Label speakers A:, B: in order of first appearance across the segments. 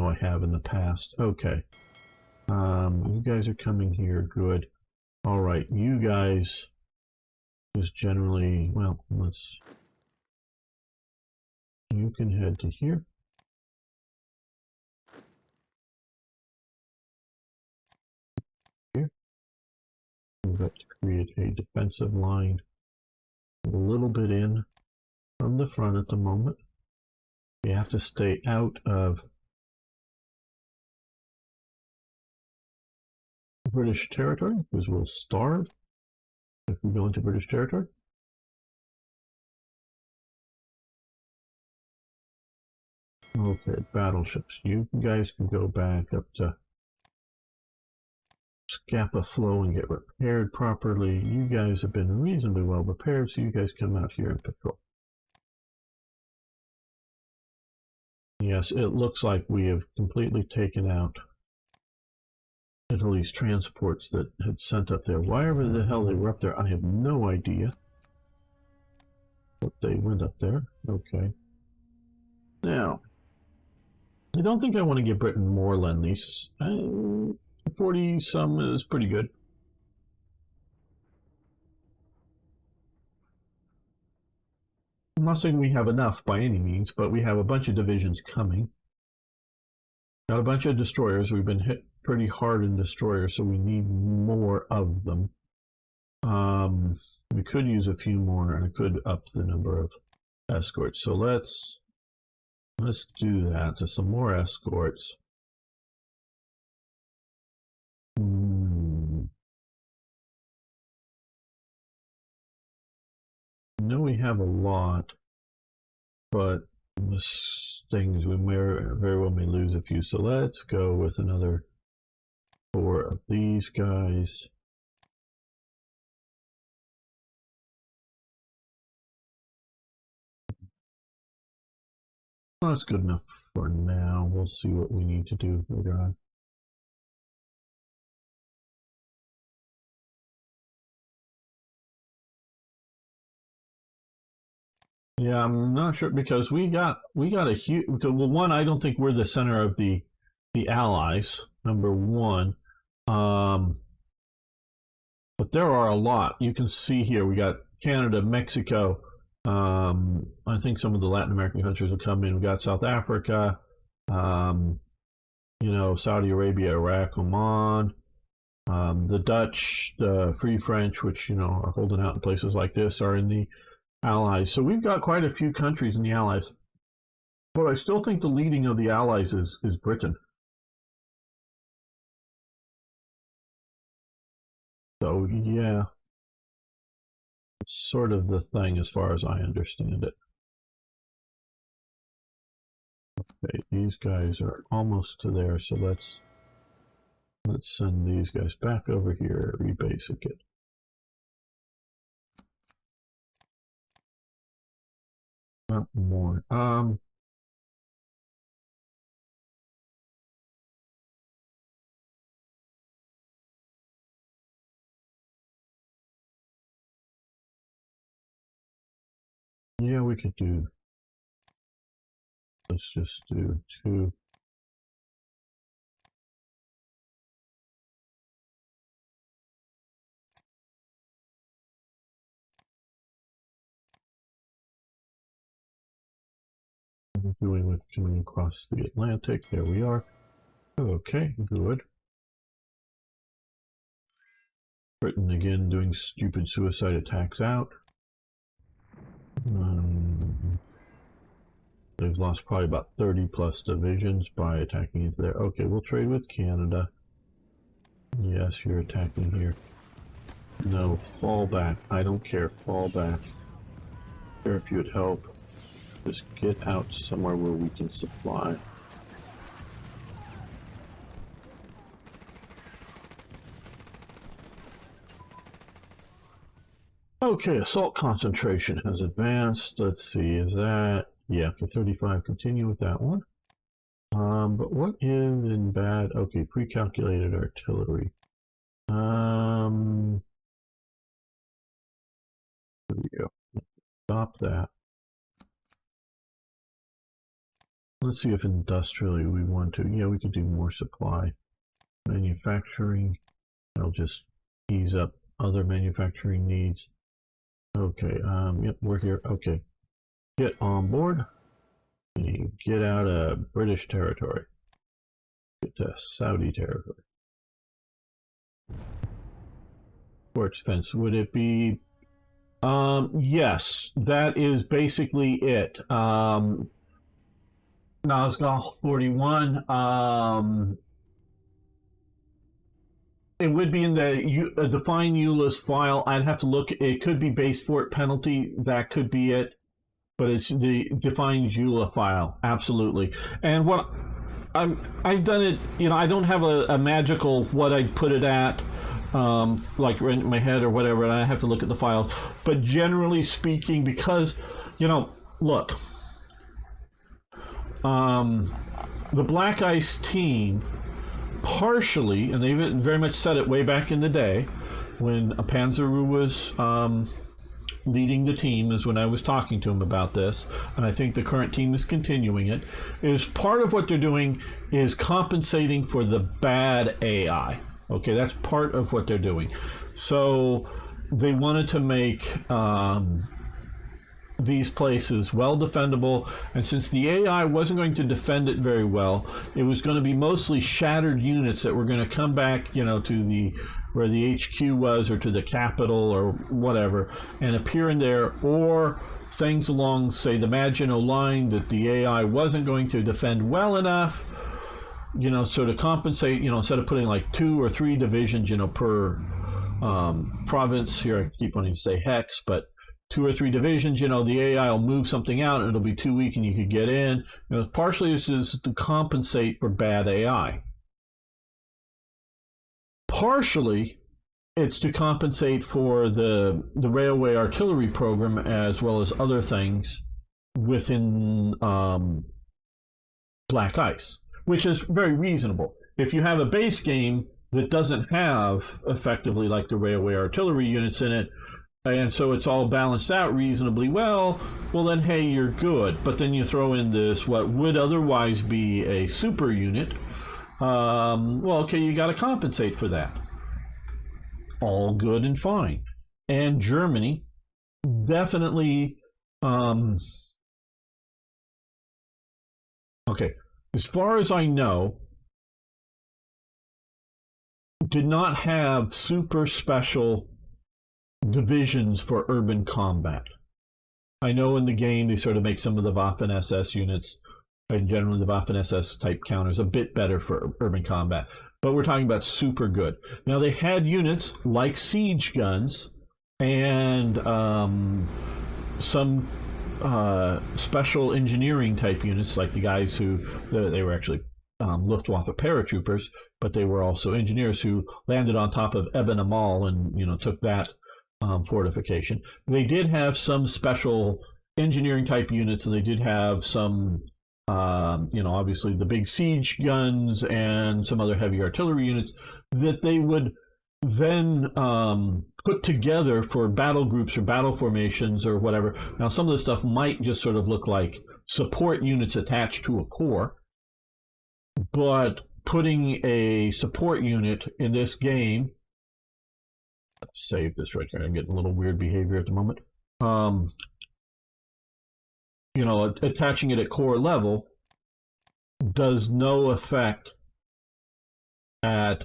A: know I have in the past. Okay. You guys are coming here. Good. All right. You guys just generally, well, let's... You can head to here. Here. We've got to create a defensive line a little bit in from the front at the moment. We have to stay out of British territory because we'll starve if we go into British territory. Okay, battleships. You guys can go back up to Scapa Flow and get repaired properly. You guys have been reasonably well repaired, so you guys come out here and patrol. Yes, it looks like we have completely taken out Italy's transports that had sent up there. Wherever the hell they were up there, I have no idea. But they went up there. Okay. Now, I don't think I want to give Britain more lend-lease. 40 some is pretty good. I'm not saying we have enough by any means, but we have a bunch of divisions coming. Got a bunch of destroyers. We've been hit pretty hard in destroyers, so we need more of them. We could use a few more, and I could up the number of escorts. So let's do that. Just some more escorts. I know we have a lot, but this things we may very well may lose a few. So let's go with another 4 of these guys. Well, that's good enough for now. We'll see what we need to do later on. Yeah, I'm not sure because we got a huge. Well, one, I don't think we're the center of the Allies. Number one, but there are a lot. You can see here we got Canada, Mexico. I think some of the Latin American countries will come in. We got South Africa. You know, Saudi Arabia, Iraq, Oman. The Dutch, the Free French, which you know are holding out in places like this, are in the Allies. So we've got quite a few countries in the Allies. But I still think the leading of the Allies is Britain. So yeah, it's sort of the thing as far as I understand it. Okay, these guys are almost to there, so let's send these guys back over here, rebasic it. Not more. Yeah, we could do. Let's just do 2. Doing with coming across the Atlantic. There we are. Okay, good. Britain again doing stupid suicide attacks out. They've lost probably about 30 plus divisions by attacking into there. Okay, we'll trade with Canada. Yes, you're attacking here. No, fall back. I don't care. Fall back. Care if you would help. Just get out somewhere where we can supply. Okay, assault concentration has advanced. Let's see, is that... Yeah, for 35, continue with that one. But what is in bad? Okay, pre-calculated artillery. There we go. Stop that. Let's see if industrially we want to. Yeah, we could do more supply. Manufacturing. That'll just ease up other manufacturing needs. Okay, yep, we're here. Okay. Get on board. Get out of British territory. Get to Saudi territory. Ports fence. Would it be? Yes, that is basically it. Nazgul 41. It would be in the define EULA's file. I'd have to look. It could be base fort penalty. That could be it. But it's the define EULA file. Absolutely. And what I've done it, I don't have a magical what I'd put it at, like in my head or whatever, and I have to look at the files. But generally speaking, because, look, the Black Ice team, partially, and they very much said it way back in the day, when Panzeru was leading the team, is when I was talking to him about this, and I think the current team is continuing it, is part of what they're doing is compensating for the bad AI. Okay, that's part of what they're doing. So they wanted to make these places well defendable, and since the AI wasn't going to defend it very well, it was going to be mostly shattered units that were going to come back, to where the HQ was, or to the capital or whatever, and appear in there, or things along, say, the Maginot Line that the AI wasn't going to defend well enough, so to compensate, instead of putting like 2 or 3 divisions, per province. Here I keep wanting to say hex, but 2 or 3 divisions, the AI will move something out and it'll be too weak and you could get in. Partially this is to compensate for bad AI. Partially, it's to compensate for the railway artillery program as well as other things within Black Ice, which is very reasonable. If you have a base game that doesn't have effectively like the railway artillery units in it, and so it's all balanced out reasonably well then hey, you're good. But then you throw in this what would otherwise be a super unit, okay, you got to compensate for that. All good and fine. And Germany definitely, okay, as far as I know, did not have super special divisions for urban combat. I know in the game they sort of make some of the Waffen SS units, and generally the Waffen SS type counters, a bit better for urban combat. But we're talking about super good. Now they had units like siege guns and some special engineering type units, like the guys who they were actually Luftwaffe paratroopers, but they were also engineers who landed on top of Eben Amal and took that fortification. They did have some special engineering type units, and they did have some obviously the big siege guns and some other heavy artillery units that they would then put together for battle groups or battle formations or whatever. Now some of this stuff might just sort of look like support units attached to a corps, but putting a support unit in this game, save this right here, I'm getting a little weird behavior at the moment, attaching it at core level does no effect at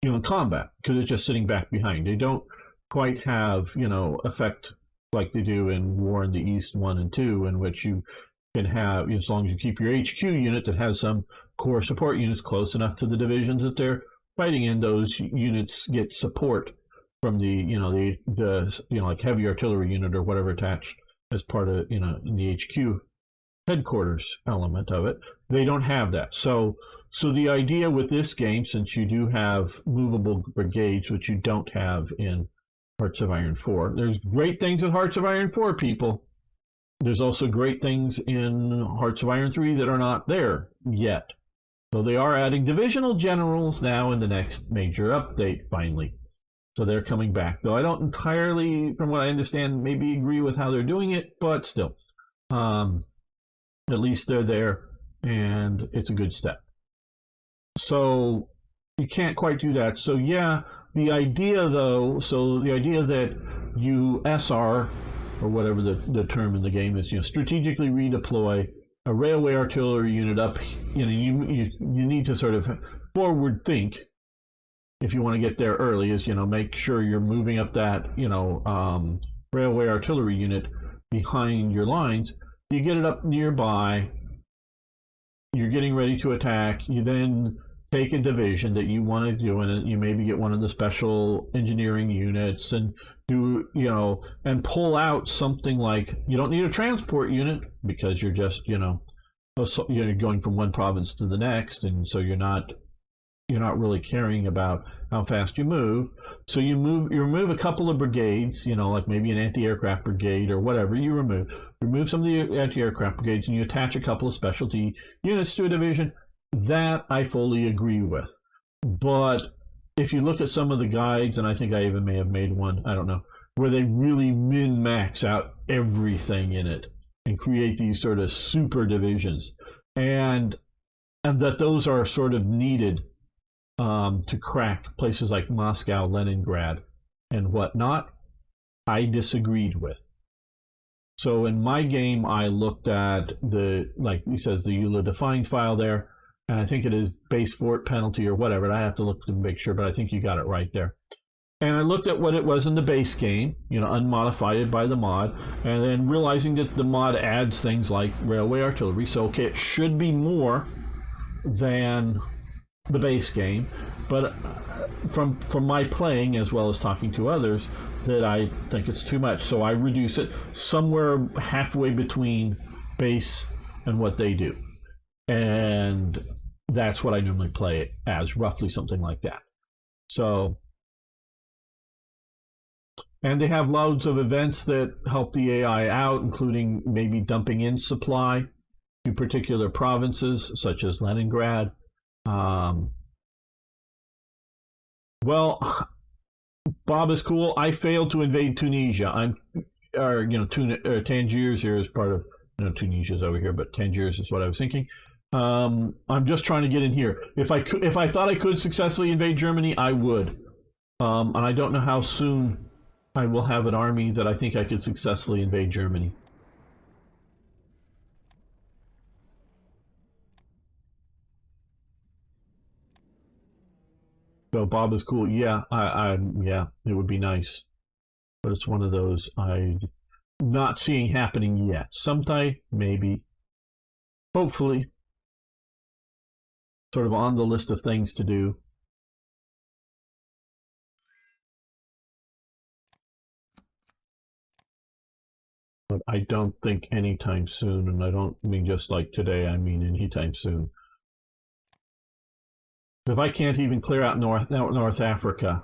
A: in combat, because it's just sitting back behind. They don't quite have effect like they do in War in the East 1 and 2, in which you can have, as long as you keep your HQ unit that has some core support units close enough to the divisions that they're fighting in, those units get support from the like heavy artillery unit or whatever attached as part of in the HQ headquarters element of it. They don't have that. So the idea with this game, since you do have movable brigades, which you don't have in Hearts of Iron 4, there's great things with Hearts of Iron 4, people. There's also great things in Hearts of Iron 3 that are not there yet. So they are adding divisional generals now in the next major update, finally. So they're coming back. Though I don't entirely, from what I understand, maybe agree with how they're doing it, but still. At least they're there, and it's a good step. So you can't quite do that. So yeah, the idea that U.S.A, or whatever the term in the game is, strategically redeploy a railway artillery unit up. You need to sort of forward think if you want to get there early. Is make sure you're moving up that railway artillery unit behind your lines. You get it up nearby. You're getting ready to attack. You then take a division that you want to do, and you maybe get one of the special engineering units, and do and pull out something like, you don't need a transport unit because you're just you're going from one province to the next, and so you're not really caring about how fast you move. So you remove a couple of brigades, like maybe an anti-aircraft brigade or whatever. You remove some of the anti-aircraft brigades, and you attach a couple of specialty units to a division. That I fully agree with. But if you look at some of the guides, and I think I even may have made one, I don't know, where they really min-max out everything in it and create these sort of super divisions, and that those are sort of needed to crack places like Moscow, Leningrad, and whatnot, I disagreed with. So in my game, I looked at like he says, the EULA defines file there, and I think it is base fort penalty or whatever. I have to look to make sure, but I think you got it right there. And I looked at what it was in the base game, unmodified by the mod, and then realizing that the mod adds things like railway artillery. So, okay, it should be more than the base game, but from my playing as well as talking to others, that I think it's too much. So I reduce it somewhere halfway between base and what they do. And that's what I normally play it as, roughly something like that. So, and they have loads of events that help the AI out, including maybe dumping in supply to particular provinces, such as Leningrad. Well, Bob is cool. I failed to invade Tunisia. Tangiers here is part of, Tunisia's over here, but Tangiers is what I was thinking. I'm just trying to get in here. If I thought I could successfully invade Germany, I would. And I don't know how soon I will have an army that I think I could successfully invade Germany. So Bob is cool. Yeah, yeah, it would be nice. But it's one of those I'm not seeing happening yet. Sometime, maybe. Hopefully. Sort of on the list of things to do. But I don't think anytime soon, and I don't mean just like today, I mean anytime soon. If I can't even clear out North Africa,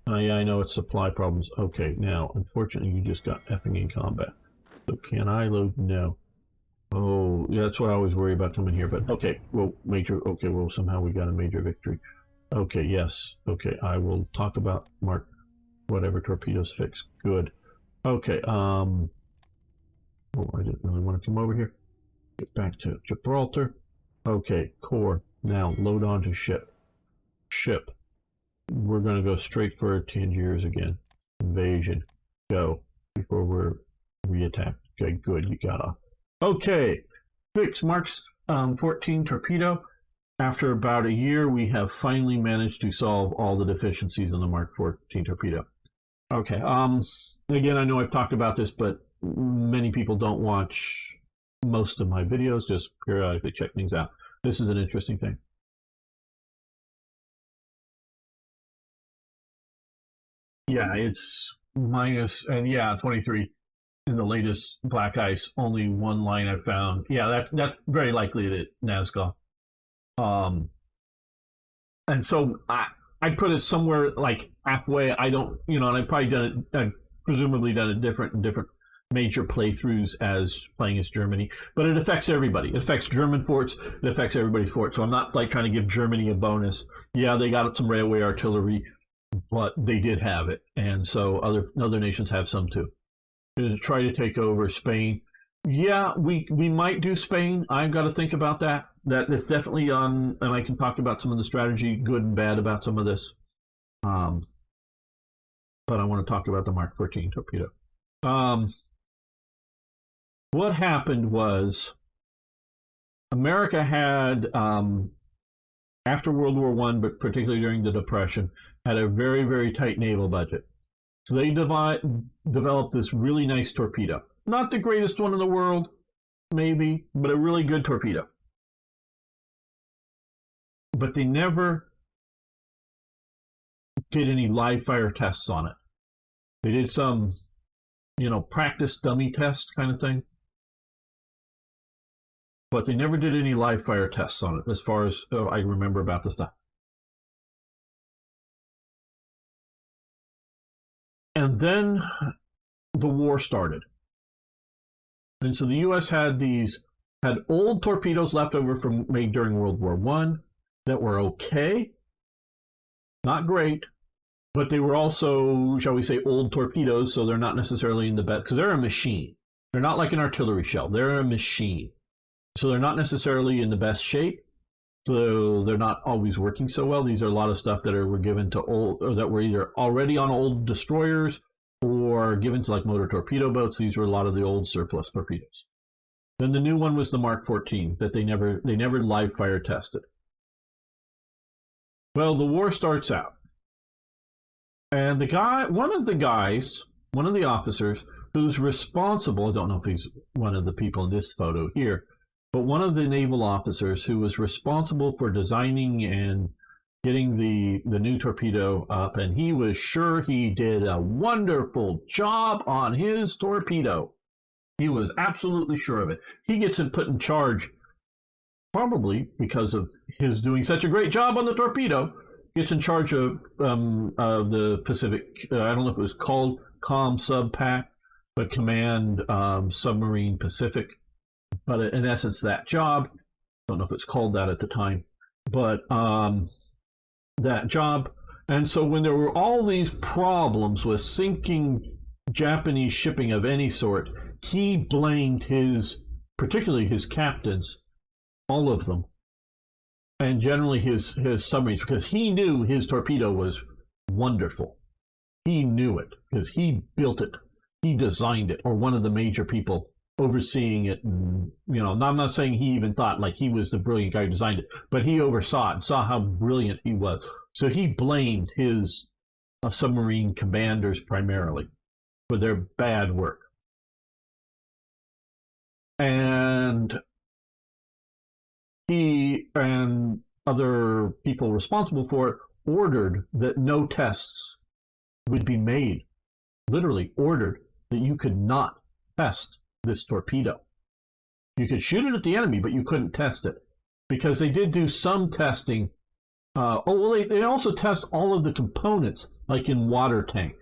A: I know it's supply problems. Okay, now, unfortunately, you just got effing in combat. So can I load? No. Oh, yeah, that's what I always worry about coming here. But okay, well, somehow we got a major victory. Okay, yes. Okay, I will talk about Mark, whatever, torpedoes fixed. Good. Okay, oh, I didn't really want to come over here. Get back to Gibraltar. Okay, core. Now load onto ship. Ship. We're going to go straight for Tangiers again. Invasion. Go. Before we're re-attacked. Okay, good. You got off. Okay. Fix Mark 14 torpedo. After about a year, we have finally managed to solve all the deficiencies in the Mark 14 torpedo. Okay. Again, I know I've talked about this, but many people don't watch most of my videos. Just periodically check things out. This is an interesting thing. Yeah, it's minus, and yeah, 23 in the latest black ice. Only one line I've found. Yeah, that's very likely that Nazca. And so I put it somewhere like halfway. I don't, and I've probably done it. I've presumably done it different in different major playthroughs as playing as Germany, but it affects everybody. It affects German forts. It affects everybody's forts. So I'm not like trying to give Germany a bonus. Yeah, they got some railway artillery, but they did have it, and so other nations have some too. To try to take over Spain. Yeah, we might do Spain. I've got to think about that. That's definitely on, and I can talk about some of the strategy, good and bad, about some of this. But I want to talk about the Mark 14 torpedo. What happened was America had, after World War I, but particularly during the Depression, had a very, very tight naval budget. So they developed this really nice torpedo. Not the greatest one in the world, maybe, but a really good torpedo. But they never did any live fire tests on it. They did some, practice dummy test kind of thing. But they never did any live fire tests on it, as far as I remember about the stuff. And then the war started. And so the U.S. had old torpedoes left over from made during World War I that were okay, not great, but they were also, shall we say, old torpedoes, so they're not necessarily in the best, because they're a machine. They're not like an artillery shell. They're a machine. So they're not necessarily in the best shape. So they're not always working so well. These are a lot of stuff that were given to old, or that were either already on old destroyers or given to like motor torpedo boats. These were a lot of the old surplus torpedoes. Then the new one was the Mark 14 that they never live fire tested. Well, the war starts out, and one of the officers who's responsible, I don't know if he's one of the people in this photo here, but one of the naval officers who was responsible for designing and getting the new torpedo up, and he was sure he did a wonderful job on his torpedo. He was absolutely sure of it. He gets put in charge, probably because of his doing such a great job on the torpedo, gets in charge of the Pacific, I don't know if it was called COM Subpac, but Command Submarine Pacific. But in essence, that job, I don't know if it's called that at the time, but that job. And so when there were all these problems with sinking Japanese shipping of any sort, he blamed particularly his captains, all of them, and generally his submarines, because he knew his torpedo was wonderful. He knew it because he built it. He designed it, or one of the major people overseeing it. And, I'm not saying he even thought like he was the brilliant guy who designed it, but he oversaw it and saw how brilliant he was. So he blamed his submarine commanders primarily for their bad work. And he and other people responsible for it ordered that no tests would be made. Literally ordered that you could not test this torpedo. You could shoot it at the enemy, but you couldn't test it, because they did do some testing. They also test all of the components, like in water tank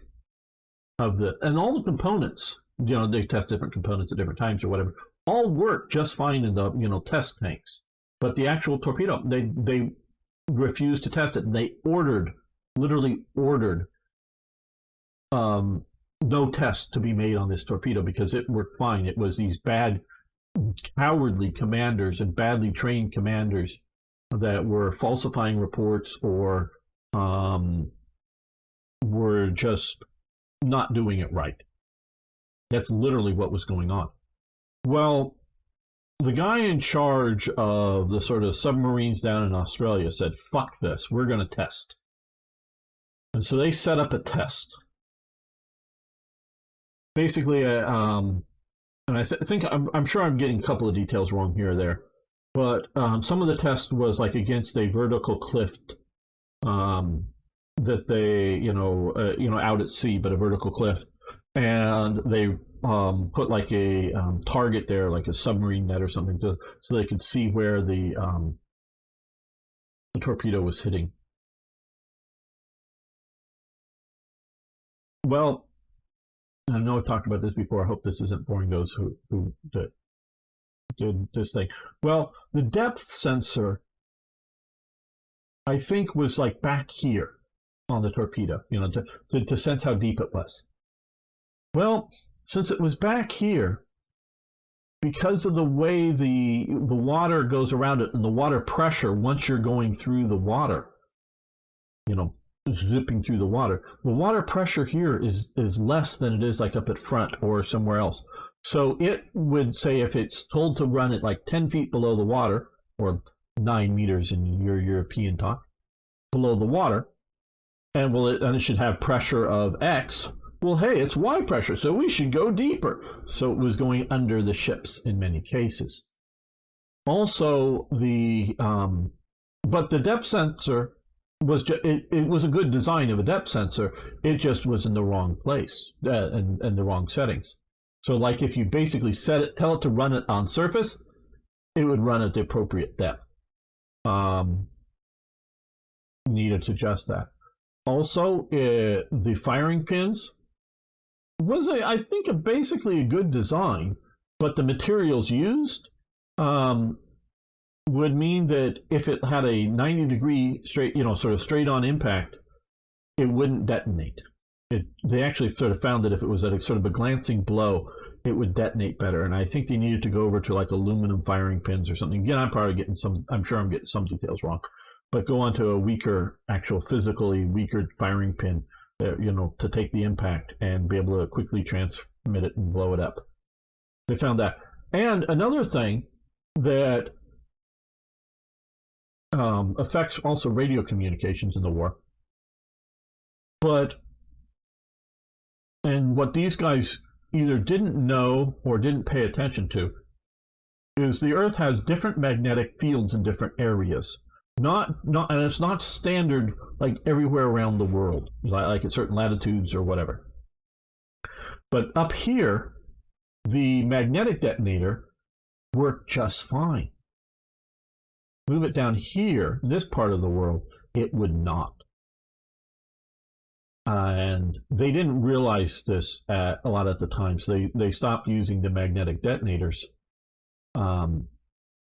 A: and all the components. They test different components at different times or whatever. All work just fine in the test tanks, but the actual torpedo, they refused to test it. And they literally ordered no tests to be made on this torpedo because it worked fine. It was these bad, cowardly commanders and badly trained commanders that were falsifying reports or were just not doing it right. That's literally what was going on. Well, the guy in charge of the sort of submarines down in Australia said, fuck this, we're going to test. And so they set up a test. Basically, and I think I'm sure I'm getting a couple of details wrong here or there, but some of the test was like against a vertical cliff that they, out at sea, but a vertical cliff, and they put like a target there, like a submarine net or something, so they could see where the torpedo was hitting. Well, I know I've talked about this before. I hope this isn't boring those who did this thing. Well, the depth sensor, I think, was like back here on the torpedo, to sense how deep it was. Well, since it was back here, because of the way the water goes around it and the water pressure once you're going through the water, zipping through the water pressure here is less than it is like up at front or somewhere else. So it would say, if it's told to run at like 10 feet below the water, or 9 meters in your European talk, below the water, and it should have pressure of X. Well, hey, it's Y pressure, so we should go deeper. So it was going under the ships in many cases. Also, but the depth sensor was it was a good design of a depth sensor. It just was in the wrong place and the wrong settings. So, like, if you basically tell it to run it on surface, it would run at the appropriate depth. Needed to adjust that. Also, the firing pins was, I think, basically a good design, but the materials used would mean that if it had a 90-degree straight, sort of straight-on impact, it wouldn't detonate. They actually sort of found that if it was at a sort of a glancing blow, it would detonate better. And I think they needed to go over to like aluminum firing pins or something. Again, I'm sure I'm getting some details wrong, but go on to a weaker, actual physically weaker firing pin, to take the impact and be able to quickly transmit it and blow it up. They found that. And another thing that affects also radio communications in the war, and what these guys either didn't know or didn't pay attention to is the Earth has different magnetic fields in different areas. And it's not standard like everywhere around the world, like at certain latitudes or whatever. But up here, the magnetic detonator worked just fine. Move it down here, this part of the world, it would not. And they didn't realize this a lot at the time, so they stopped using the magnetic detonators.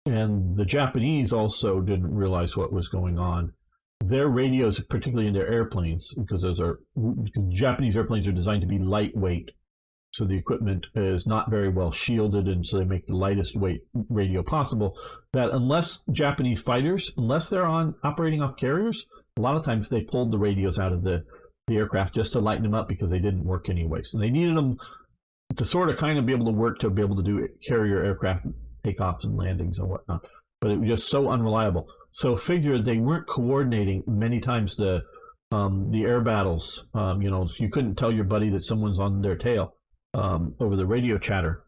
A: And the Japanese also didn't realize what was going on. Their radios, particularly in their airplanes, because Japanese airplanes are designed to be lightweight, so the equipment is not very well shielded, and so they make the lightest weight radio possible. That unless Japanese fighters, unless they're operating off carriers, a lot of times they pulled the radios out of the aircraft just to lighten them up because they didn't work anyways. And they needed them to sort of kind of be able to work to be able to do carrier aircraft takeoffs and landings and whatnot. But it was just so unreliable. So figured they weren't coordinating many times the air battles. You couldn't tell your buddy that someone's on their tail over the radio chatter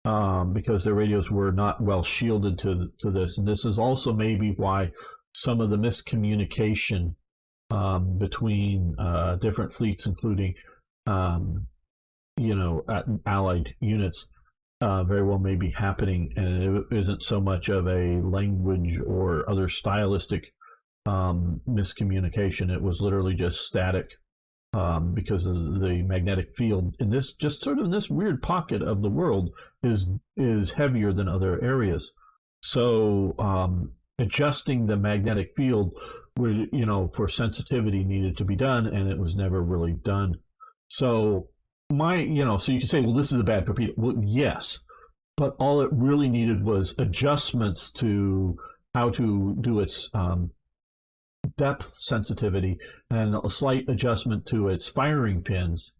A: because their radios were not well shielded to this. And this is also maybe why some of the miscommunication between different fleets, including allied units, very well may be happening, and it isn't so much of a language or other stylistic miscommunication. It was literally just static because of the magnetic field in this, just sort of in this weird pocket of the world, is heavier than other areas. So adjusting the magnetic field for sensitivity needed to be done, and it was never really done. So so you can say, well, this is a bad torpedo. Well, yes, but all it really needed was adjustments to how to do its depth sensitivity and a slight adjustment to its firing pins.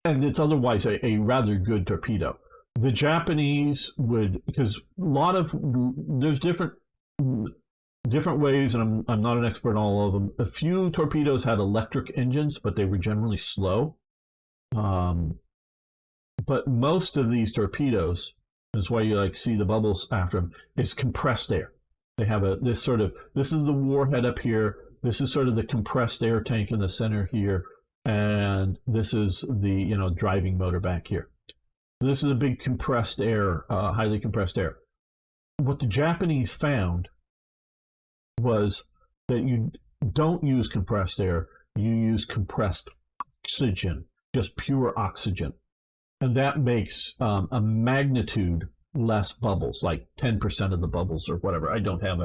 A: And it's otherwise a rather good torpedo. The Japanese would, because there's different ways, and I'm not an expert in all of them. A few torpedoes had electric engines, but they were generally slow. But most of these torpedoes, that's why you see the bubbles after them, is compressed air. They have this is the warhead up here. This is sort of the compressed air tank in the center here, and this is the driving motor back here. So this is a big compressed air, highly compressed air. What the Japanese found was that you don't use compressed air, you use compressed oxygen. just pure oxygen. And that makes a magnitude less bubbles, like 10% of the bubbles or whatever. I don't have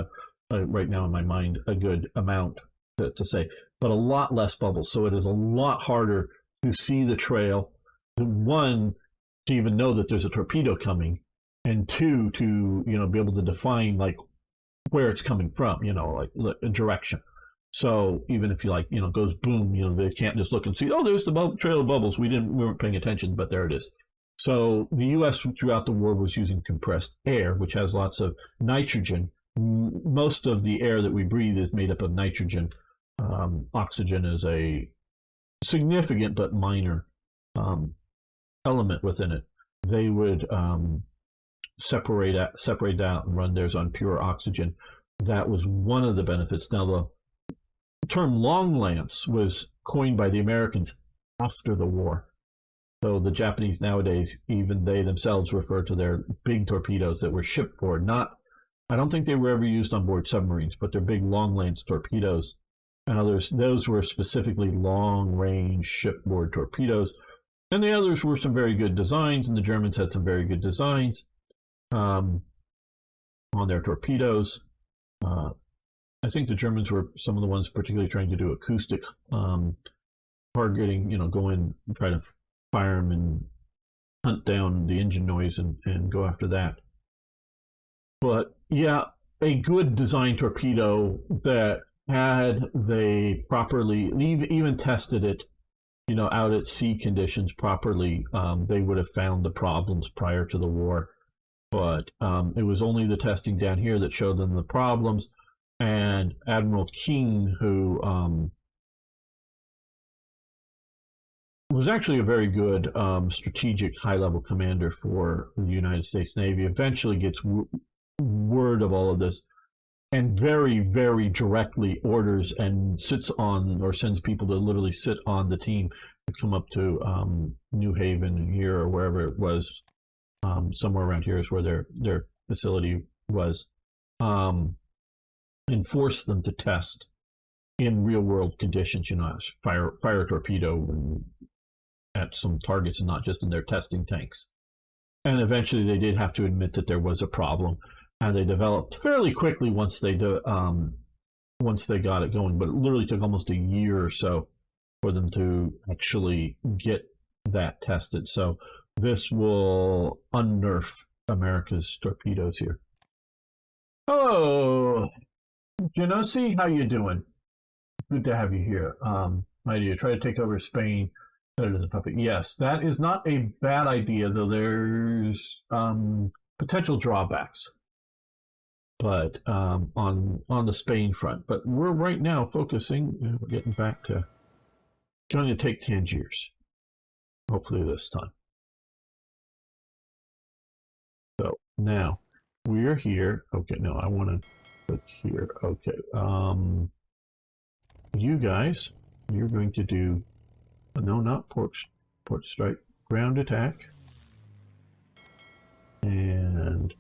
A: right now in my mind a good amount to say, but a lot less bubbles. So it is a lot harder to see the trail. One, to even know that there's a torpedo coming, and two, to be able to define like where it's coming from, like a direction. So even if you goes boom, they can't just look and see, oh, there's the trail of bubbles. We weren't paying attention, but there it is. So the U.S. throughout the war was using compressed air, which has lots of nitrogen. Most of the air that we breathe is made up of nitrogen. Oxygen is a significant but minor element within it. They would separate out and run theirs on pure oxygen. That was one of the benefits. Now, the term long lance was coined by the Americans after the war. So the Japanese nowadays, even they themselves refer to their big torpedoes that were shipboard. I don't think they were ever used on board submarines, but they're big long lance torpedoes and others. Those were specifically long range shipboard torpedoes. And the others were some very good designs, and the Germans had some very good designs on their torpedoes. I think the Germans were some of the ones particularly trying to do acoustic targeting, go in and try to fire them and hunt down the engine noise and go after that. But yeah, a good design torpedo that had they properly even tested it, out at sea conditions properly, they would have found the problems prior to the war. But it was only the testing down here that showed them the problems. And Admiral King, who was actually a very good strategic high-level commander for the United States Navy, eventually gets word of all of this and very, very directly orders and sits on or sends people to literally sit on the team to come up to New Haven here or wherever it was. Somewhere around here is where their facility was, and force them to test in real world conditions, fire a torpedo at some targets and not just in their testing tanks. And eventually they did have to admit that there was a problem, and they developed fairly quickly once they got it going, but it literally took almost a year or so for them to actually get that tested. So this will unnerf America's torpedoes here. Hello, Genosi, how you doing? Good to have you here. My idea, try to take over Spain, set it as a puppet. Yes, that is not a bad idea, though there's potential drawbacks. But on the Spain front. But we're right now focusing, we're getting back to going to take Tangiers, hopefully this time. So now we're here. Okay, no, I want to put here. Okay, you guys, you're going to do no, not port strike, ground attack, and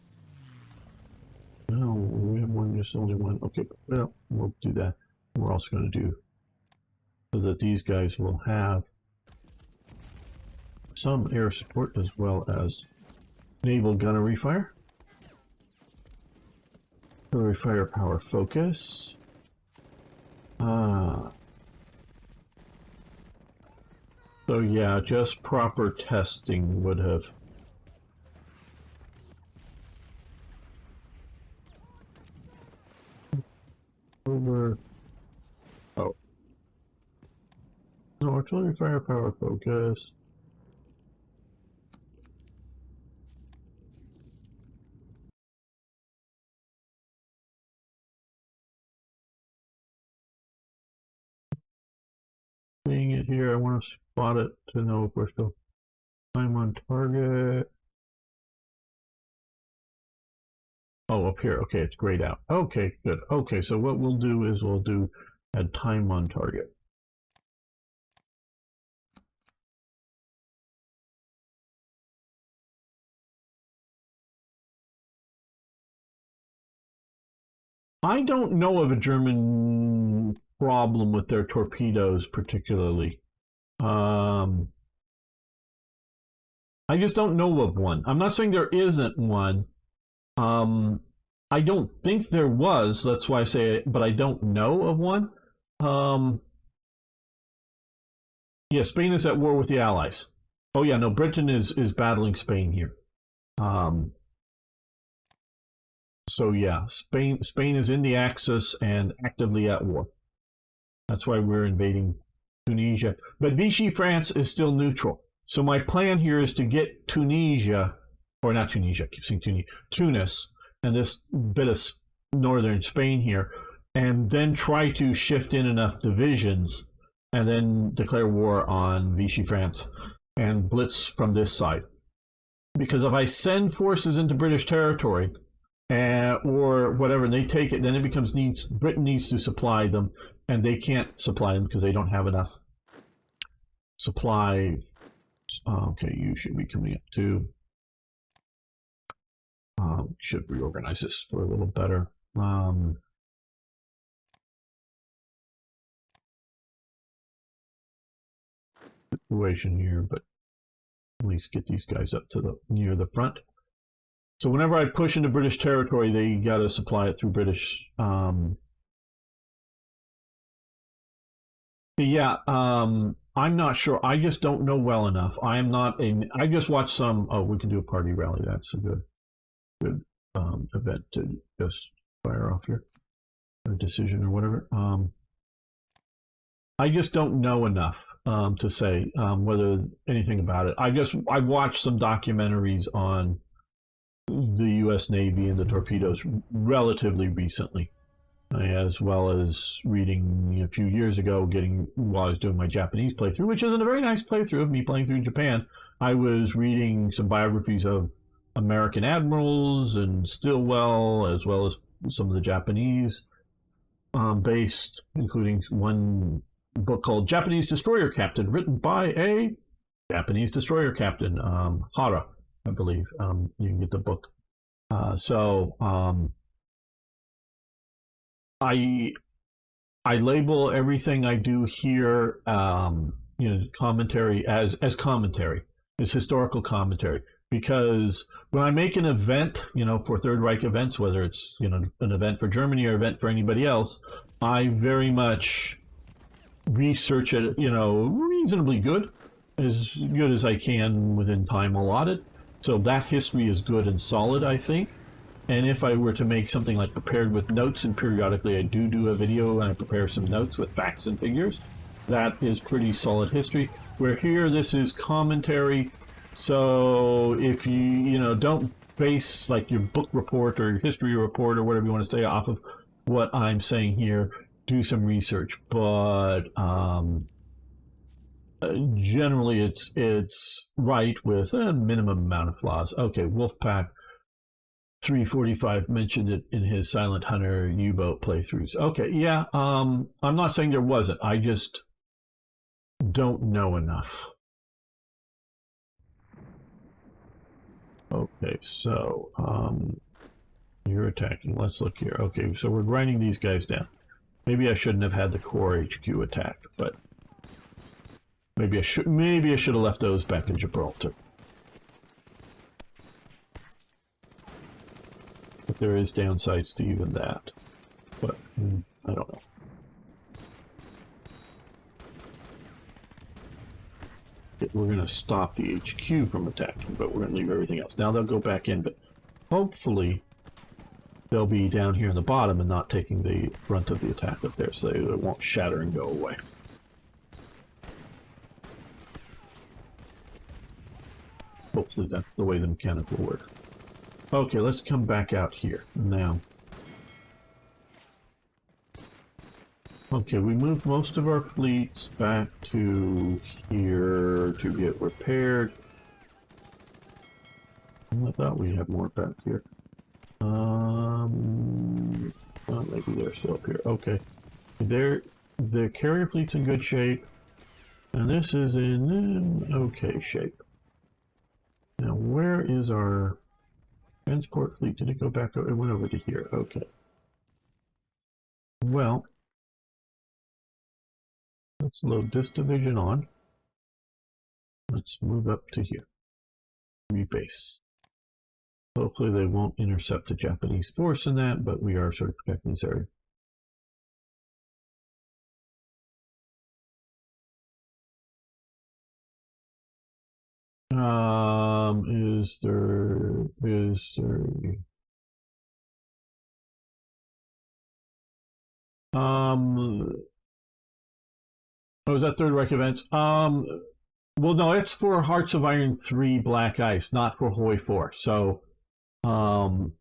A: no, we have one, just only one. Okay, well, we'll do that. We're also going to do so that these guys will have some air support as well as naval gunnery fire. Artillery firepower focus. So yeah, just proper testing would have over. Oh no, artillery firepower focus. Seeing it here, I want to spot it to know if we're still time on target. Oh, up here. Okay, it's grayed out. Okay, good. Okay, so what we'll do is we'll do add time on target. I don't know of a German problem with their torpedoes particularly. I just don't know of one. I'm not saying there isn't one. Um, I don't think there was. That's why I say it, but I don't know of one. Um, yeah, Spain is at war with the Allies. Oh yeah, no, Britain is battling Spain here. Um, so yeah, Spain is in the Axis and actively at war. That's why we're invading Tunisia. But Vichy France is still neutral. So my plan here is to get Tunisia, or not Tunisia, I keep saying Tunisia, Tunis, and this bit of northern Spain here, and then try to shift in enough divisions and then declare war on Vichy France and blitz from this side. Because if I send forces into British territory, or whatever, and they take it, then it becomes Britain needs to supply them, and they can't supply them because they don't have enough supply. Okay, you should be coming up too. Should reorganize this for a little better. Situation here, but at least get these guys up to the near the front. So whenever I push into British territory, they got to supply it through British. Yeah, I'm not sure. I just don't know well enough. I'm not a. I just watched some. Oh, we can do a party rally. That's a good event to just fire off here, a decision or whatever. I just don't know enough to say whether anything about it. I watched some documentaries on the U.S. Navy and the torpedoes relatively recently, as well as reading a few years ago, while I was doing my Japanese playthrough, which isn't a very nice playthrough of me playing through Japan. I was reading some biographies of American admirals and Stilwell, as well as some of the Japanese based, including one book called Japanese Destroyer Captain, written by a Japanese destroyer captain, Hara, I believe. You can get the book. I label everything I do here, commentary as commentary, as historical commentary, because when I make an event, for Third Reich events, whether it's an event for Germany or an event for anybody else, I very much research it, reasonably as good as I can within time allotted. So that history is good and solid, I think. And if I were to make something like prepared with notes, and periodically I do a video and I prepare some notes with facts and figures, that is pretty solid history. Where here, this is commentary. So if you don't base like your book report or your history report or whatever you want to say off of what I'm saying here, do some research. But generally, it's right with a minimum amount of flaws. Okay, Wolfpack 345 mentioned it in his Silent Hunter U-boat playthroughs. Okay, yeah. I'm not saying there wasn't. I just don't know enough. Okay, so you're attacking. Let's look here. Okay, so we're grinding these guys down. Maybe I shouldn't have had the core HQ attack, but maybe I should have left those back in Gibraltar. But there is downsides to even that. But I don't know. We're going to stop the HQ from attacking, but we're going to leave everything else. Now they'll go back in, but hopefully they'll be down here in the bottom and not taking the brunt of the attack up there, so they won't shatter and go away. Hopefully that's the way the mechanic will work. Okay, let's come back out here now. Okay, we moved most of our fleets back to here to get repaired. I thought we had more back here. Well, maybe they're still up here. Okay, the carrier fleet's in good shape, and this is in okay shape. Now, where is our transport fleet? Did it go back? It went over to here. Okay. Well, let's load this division on. Let's move up to here. rebase. Hopefully they won't intercept the Japanese force in that, but we are sort of protecting this area. Is there oh, is that Third Reich events? Well, no, it's for Hearts of Iron 3 Black Ice, not for Hoi 4. So, no.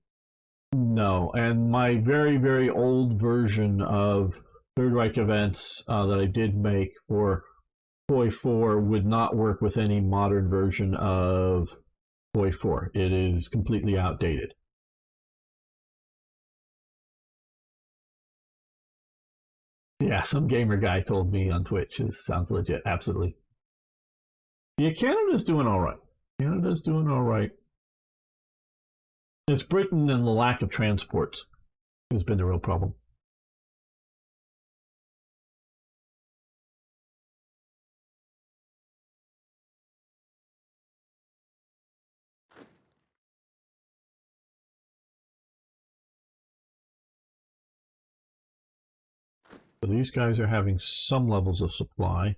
A: And my very, very old version of Third Reich events that I did make for Hoi 4 would not work with any modern version of Hoi 4. It is completely outdated. Yeah, some gamer guy told me on Twitch. It sounds legit. Absolutely. Yeah, Canada's doing all right. Canada's doing all right. It's Britain and the lack of transports has been the real problem. So these guys are having some levels of supply.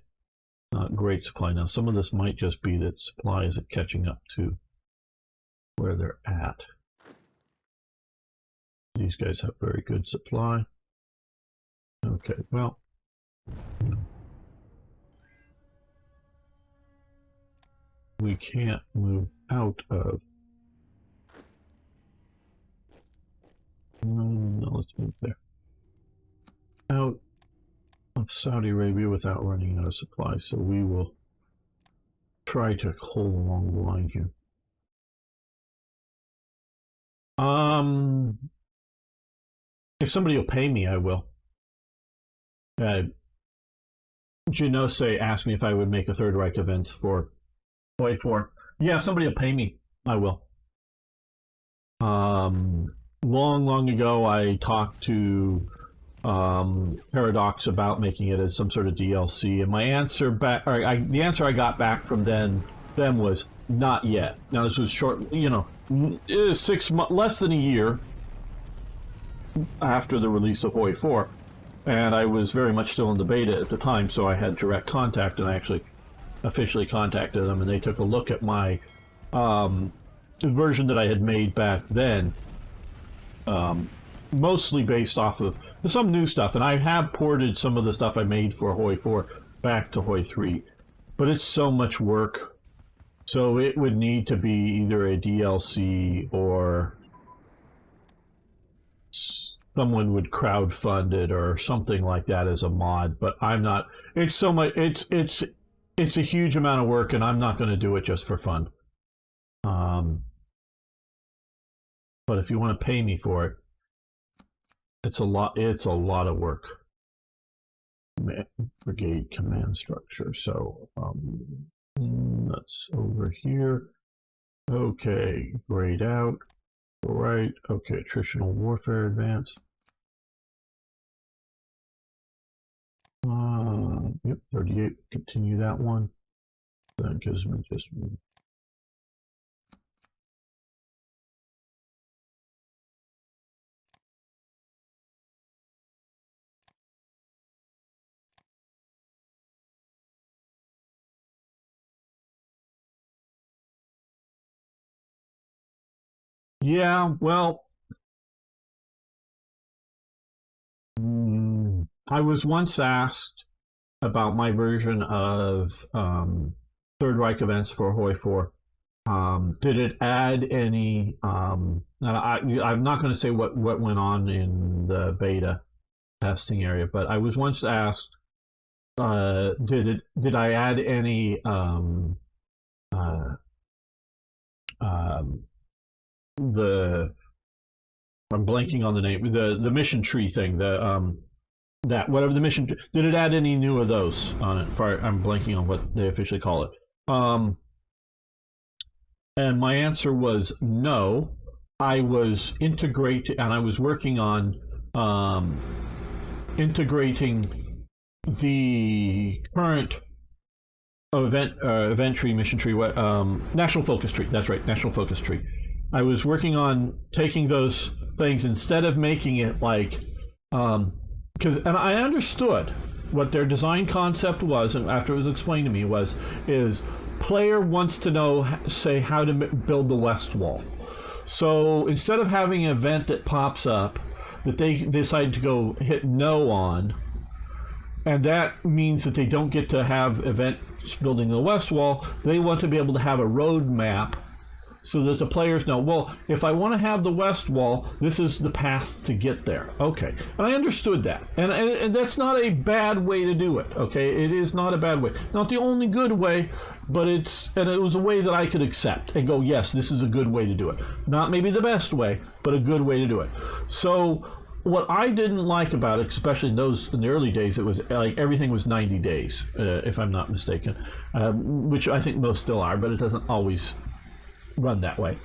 A: Not great supply. Now, some of this might just be that supply isn't catching up to where they're at. These guys have very good supply. Okay, well. We can't move out of. No, let's move there. Out of Saudi Arabia without running out of supply, so we will try to hold along the line here. If somebody will pay me, I will. U.S.A. asked me if I would make a Third Reich event for Hoi 4. Yeah, if somebody will pay me, I will. Long ago, I talked to Paradox about making it as some sort of DLC, and my answer back, the answer I got back from them was not yet. Now this was short, less than a year after the release of Hoi 4, and I was very much still in the beta at the time, so I had direct contact, and I actually officially contacted them, and they took a look at my version that I had made back then. Mostly based off of some new stuff, and I have ported some of the stuff I made for Hoi 4 back to Hoi 3, but it's so much work, so it would need to be either a DLC or someone would crowdfund it or something like that as a mod, but I'm not. It's so much. It's a huge amount of work, and I'm not going to do it just for fun. But if you want to pay me for it, it's a lot of work. Brigade command structure. So that's over here. Okay, grayed out. All right. Okay, attritional warfare advance. Yep, 38. Continue that one. That gives me just. Yeah, well, I was once asked about my version of Third Reich events for Hoi 4. Did it add any? I'm not going to say what went on in the beta testing area, but I was once asked, did I add any I'm blanking on the name, the mission tree thing, that whatever the mission, did it add any new of those on it? I'm blanking on what they officially call it. And my answer was no. I was integrating, and I was working on integrating the current event tree, mission tree, national focus tree. That's right, national focus tree. I was working on taking those things instead of making it like, and I understood what their design concept was, and after it was explained to me is player wants to know, say, how to build the west wall. So instead of having an event that pops up that they decide to go hit no on, and that means that they don't get to have events building the west wall, they want to be able to have a road map so that the players know, well, if I want to have the west wall, this is the path to get there. Okay. And I understood that. And that's not a bad way to do it. Okay. It is not a bad way. Not the only good way, but it was a way that I could accept and go, yes, this is a good way to do it. Not maybe the best way, but a good way to do it. So what I didn't like about it, especially in the early days, it was like everything was 90 days, if I'm not mistaken, which I think most still are, but it doesn't always run that way.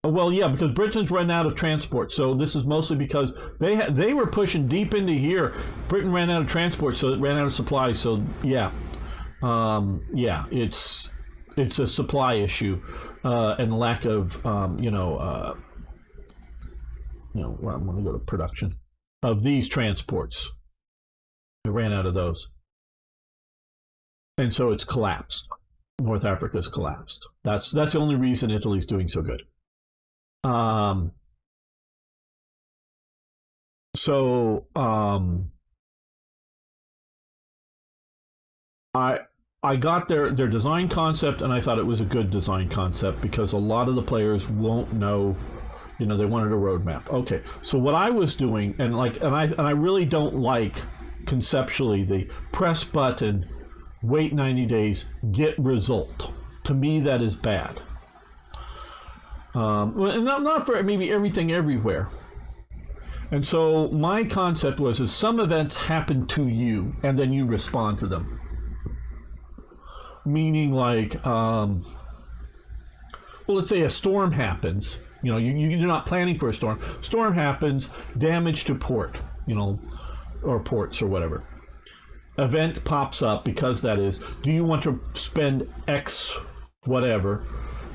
A: Well, yeah, because Britain's run out of transport, so this is mostly because they were pushing deep into here. Britain ran out of transport, so it ran out of supplies. So yeah, it's a supply issue and lack of I'm going to go to production of these transports. It ran out of those, and so it's collapsed. North Africa's collapsed. That's the only reason Italy's doing so good. I got their design concept, and I thought it was a good design concept because a lot of the players won't know. They wanted a roadmap. Okay, so what I was doing, and I really don't like conceptually the press button, wait 90 days, get result. To me, that is bad. And not for maybe everything everywhere. And so my concept is some events happen to you, and then you respond to them. Meaning like, let's say a storm happens. You're not planning for a storm. Storm happens, damage to port, or ports or whatever. Event pops up because that is, do you want to spend X whatever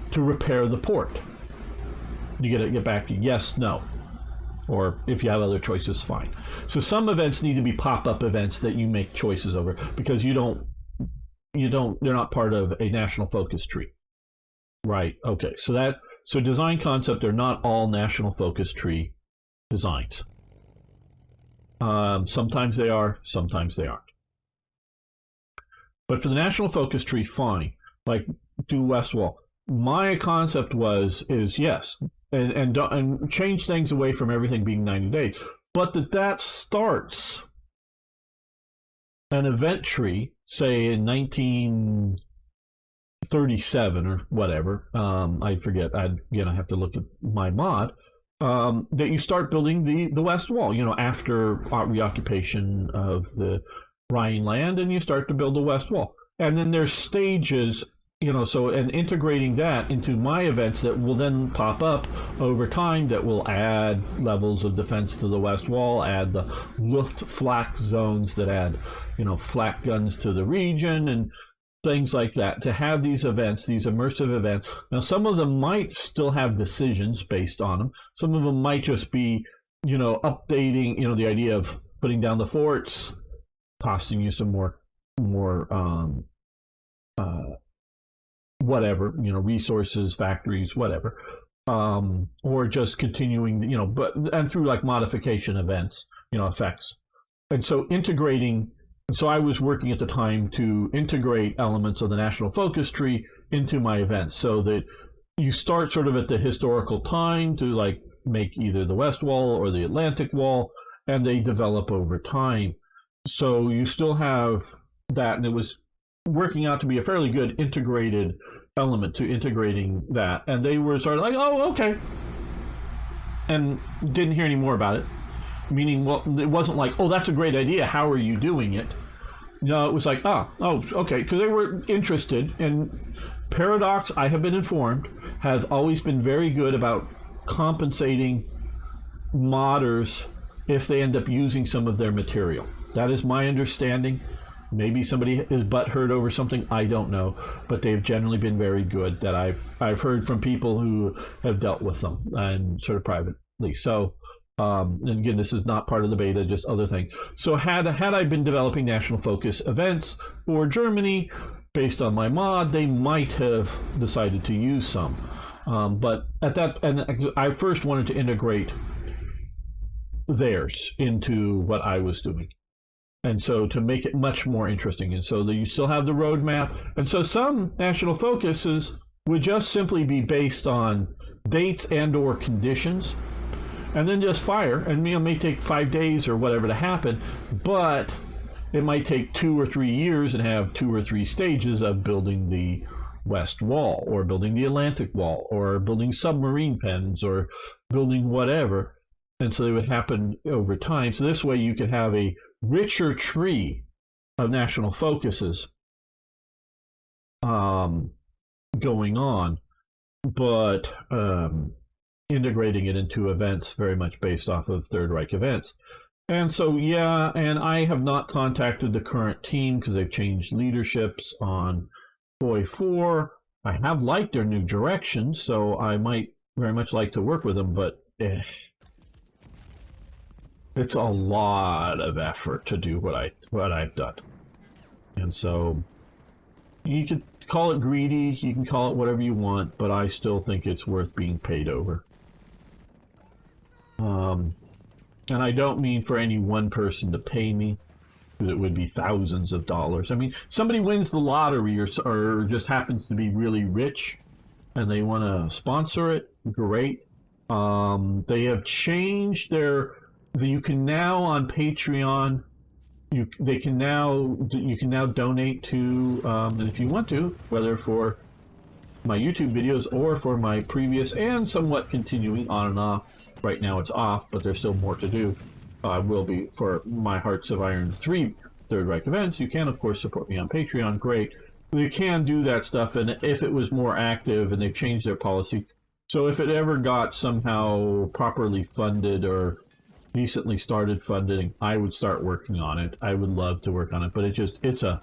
A: to repair the port? You get back to yes, no. Or if you have other choices, fine. So some events need to be pop-up events that you make choices over because they're not part of a national focus tree. Right, okay. So design concept, they're not all national focus tree designs. Sometimes they are, sometimes they aren't. But for the national focus tree, fine. Like do west wall. My concept is yes, and change things away from everything being 90 days. But that starts an event tree, say in 1937 or whatever. I forget. I have to look at my mod. That you start building the west wall. After reoccupation of the Rhineland, and you start to build the west wall. And then there's stages, and integrating that into my events that will then pop up over time that will add levels of defense to the west wall, add the Luftflak zones that add, flak guns to the region and things like that, to have these events, these immersive events. Now, some of them might still have decisions based on them. Some of them might just be, updating, the idea of putting down the forts, costing you some more whatever, resources, factories, whatever, or just continuing, and through like modification events, effects. And so so I was working at the time to integrate elements of the national focus tree into my events so that you start sort of at the historical time to like make either the west wall or the Atlantic wall, and they develop over time. So you still have that, and it was working out to be a fairly good integrated element to integrating that. And they were sort of like, oh, okay. And didn't hear any more about it. Meaning, well, it wasn't like, oh, that's a great idea. How are you doing it? No, it was like, oh, okay. Because they were interested. And Paradox, I have been informed, has always been very good about compensating modders if they end up using some of their material. That is my understanding. Maybe somebody is butthurt over something. I don't know, but they've generally been very good. That I've heard from people who have dealt with them and sort of privately. So, and again, this is not part of the beta, just other things. So had I been developing national focus events for Germany based on my mod, they might have decided to use some. But at that, and I first wanted to integrate theirs into what I was doing. And so to make it much more interesting. And so you still have the roadmap. And so some national focuses would just simply be based on dates and or conditions, and then just fire. And it may take 5 days or whatever to happen, but it might take 2 or 3 years and have 2 or 3 stages of building the West Wall, or building the Atlantic Wall, or building submarine pens, or building whatever. And so they would happen over time. So this way you could have a richer tree of national focuses going on, but integrating it into events very much based off of Third Reich events. And so, yeah, and I have not contacted the current team because they've changed leaderships on Boy 4. I have liked their new direction, so I might very much like to work with them, but it's a lot of effort to do what I've done. And so you could call it greedy, you can call it whatever you want, but I still think it's worth being paid over. And I don't mean for any one person to pay me, because it would be thousands of dollars. I mean, somebody wins the lottery or just happens to be really rich and they want to sponsor it, great. They have changed you can now on Patreon, you can now donate to, and if you want to, whether for my YouTube videos or for my previous and somewhat continuing on and off. Right now it's off, but there's still more to do. Will be for my Hearts of Iron 3 Third Reich events. You can, of course, support me on Patreon. Great. You can do that stuff, and if it was more active, and they've changed their policy, so if it ever got somehow properly funded or decently started funding, I would start working on it. I would love to work on it, but it's a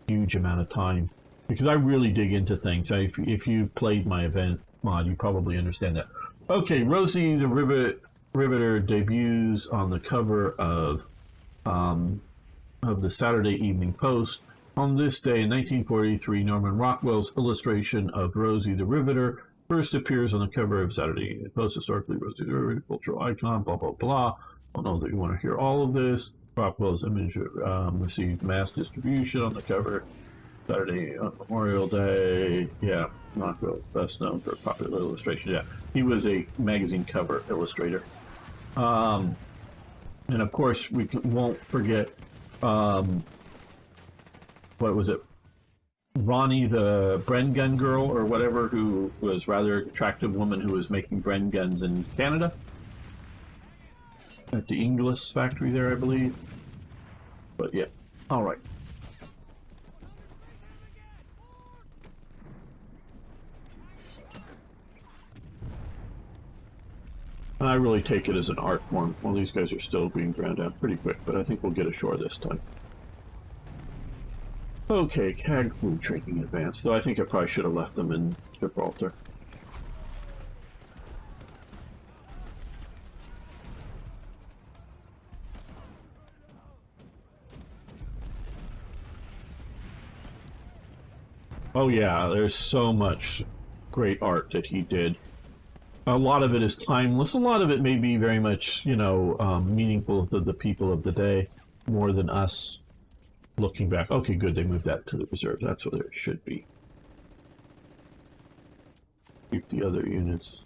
A: huge amount of time, because I really dig into things. If you've played my event mod, you probably understand that. Okay, Rosie the Riveter debuts on the cover of the Saturday Evening Post. On this day in 1943, Norman Rockwell's illustration of Rosie the Riveter first appears on the cover of Saturday Evening Post. Historically, Rosie the Riveter, cultural icon, blah, blah, blah. I don't know that you want to hear all of this. Rockwell's image received mass distribution on the cover Saturday on Memorial Day. Yeah, Rockwell, best known for popular illustration. Yeah, he was a magazine cover illustrator. And of course, we won't forget, what was it? Ronnie the Bren gun girl or whatever, who was rather attractive woman who was making Bren guns in Canada at the Inglis factory there, I believe. But yeah, all right. I really take it as an art form. Well, these guys are still being ground out pretty quick, but I think we'll get ashore this time. Okay, CAG Blue Training Advanced, though I think I probably should have left them in Gibraltar. Oh yeah, there's so much great art that he did. A lot of it is timeless. A lot of it may be very much, meaningful to the people of the day, more than us looking back. Okay, good, they moved that to the reserve. That's where it should be. Keep the other units.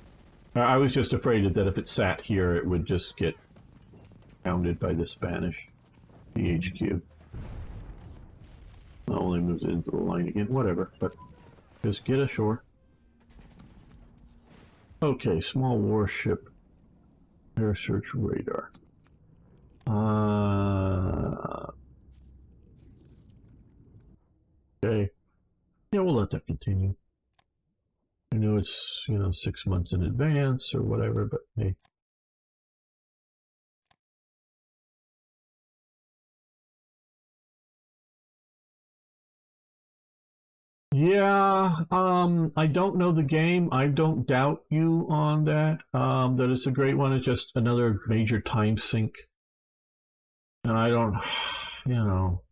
A: I was just afraid that if it sat here, it would just get pounded by the Spanish, the HQ. I only moved it into the line again. Whatever, but just get ashore. Okay, small warship, air search radar. Okay. Yeah, we'll let that continue. I know it's, 6 months in advance or whatever, but hey. Yeah, I don't know the game. I don't doubt you on that. That it's a great one. It's just another major time sink, and I don't, you know.